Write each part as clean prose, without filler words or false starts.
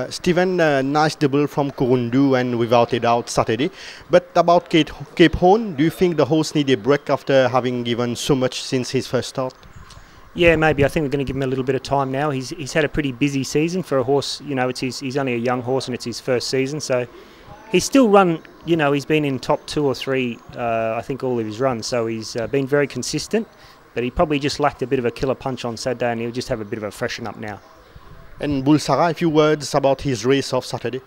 Stephen, nice double from Kurundu and without a doubt Saturday. But about Cape Horn, do you think the horse need a break after having given so much since his first start? Yeah, maybe. I think we're going to give him a little bit of time now. He's had a pretty busy season for a horse. You know, he's only a young horse and it's his first season, so he's still run. You know, he's been in top 2 or 3, I think, all of his runs. So he's been very consistent, but he probably just lacked a bit of a killer punch on Saturday, and he'll just have a bit of a freshen up now. And Bulsara, a few words about his race of Saturday.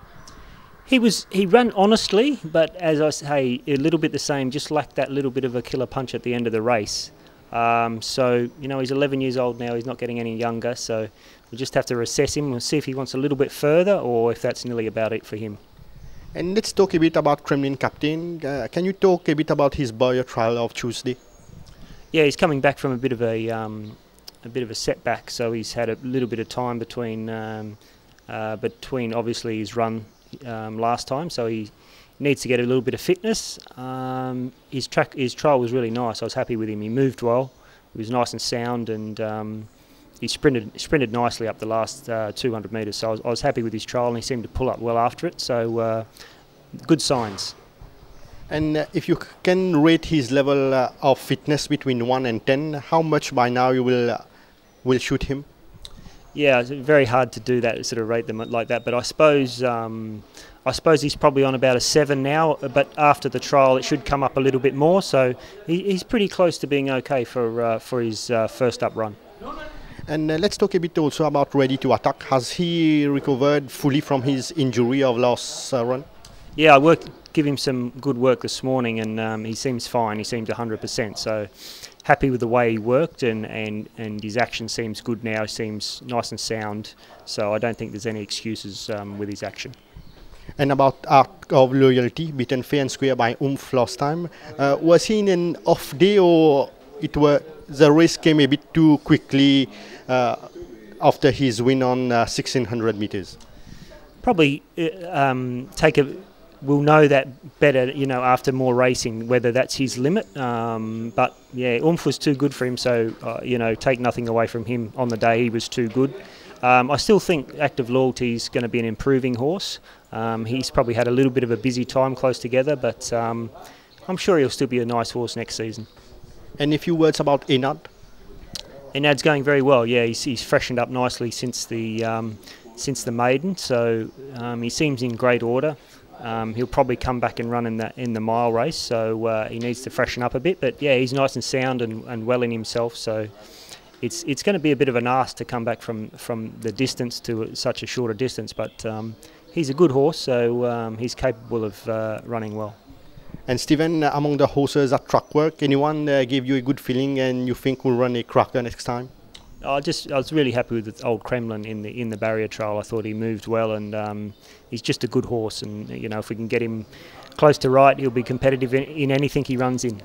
He ran honestly, but as I say, a little bit the same. Just lacked that little bit of a killer punch at the end of the race. So, you know, he's 11 years old now, he's not getting any younger, so we'll just have to assess him and see if he wants a little bit further or if that's nearly about it for him. And let's talk a bit about Kremlin captain. Can you talk a bit about his barrier trial of Tuesday? Yeah, he's coming back from a bit of a setback, so he's had a little bit of time between obviously his run last time, so he needs to get a little bit of fitness. His trial was really nice. I was happy with him. He moved well. He was nice and sound, and he sprinted nicely up the last 200 metres. So I was happy with his trial, and he seemed to pull up well after it. So good signs. And if you can rate his level of fitness between 1 and 10, how much by now you will shoot him? Yeah, it's very hard to do that, sort of rate them like that. But I suppose he's probably on about a 7 now. But after the trial, it should come up a little bit more. So he's pretty close to being okay for his first up run. And let's talk a bit also about Ready to Attack. Has he recovered fully from his injury of last run? Yeah, give him some good work this morning, and he seems fine. He seems 100%. So happy with the way he worked, and his action seems good now. He seems nice and sound. So I don't think there's any excuses with his action. And about Arc of Loyalty, beaten fair and square by Oomph last time. Was he in an off day, or the race came a bit too quickly after his win on 1600 meters? Probably we'll know that better, you know, after more racing, whether that's his limit. But yeah, Oomph was too good for him, so you know, take nothing away from him on the day. He was too good. I still think Active Loyalty is going to be an improving horse. He's probably had a little bit of a busy time close together, but I'm sure he'll still be a nice horse next season. And a few words about Enad? Enad's going very well. Yeah, he's freshened up nicely since the maiden, so he seems in great order. He'll probably come back and run in the mile race, so he needs to freshen up a bit. But yeah, he's nice and sound and well in himself. So it's going to be a bit of an ask to come back from the distance to such a shorter distance. But he's a good horse, so he's capable of running well. And Stephen, among the horses at track work, anyone gave you a good feeling and you think will run a cracker next time? I was really happy with the old Kremlin in the barrier trial. I thought he moved well, and he's just a good horse. And you know, if we can get him close to right, he'll be competitive in anything he runs in.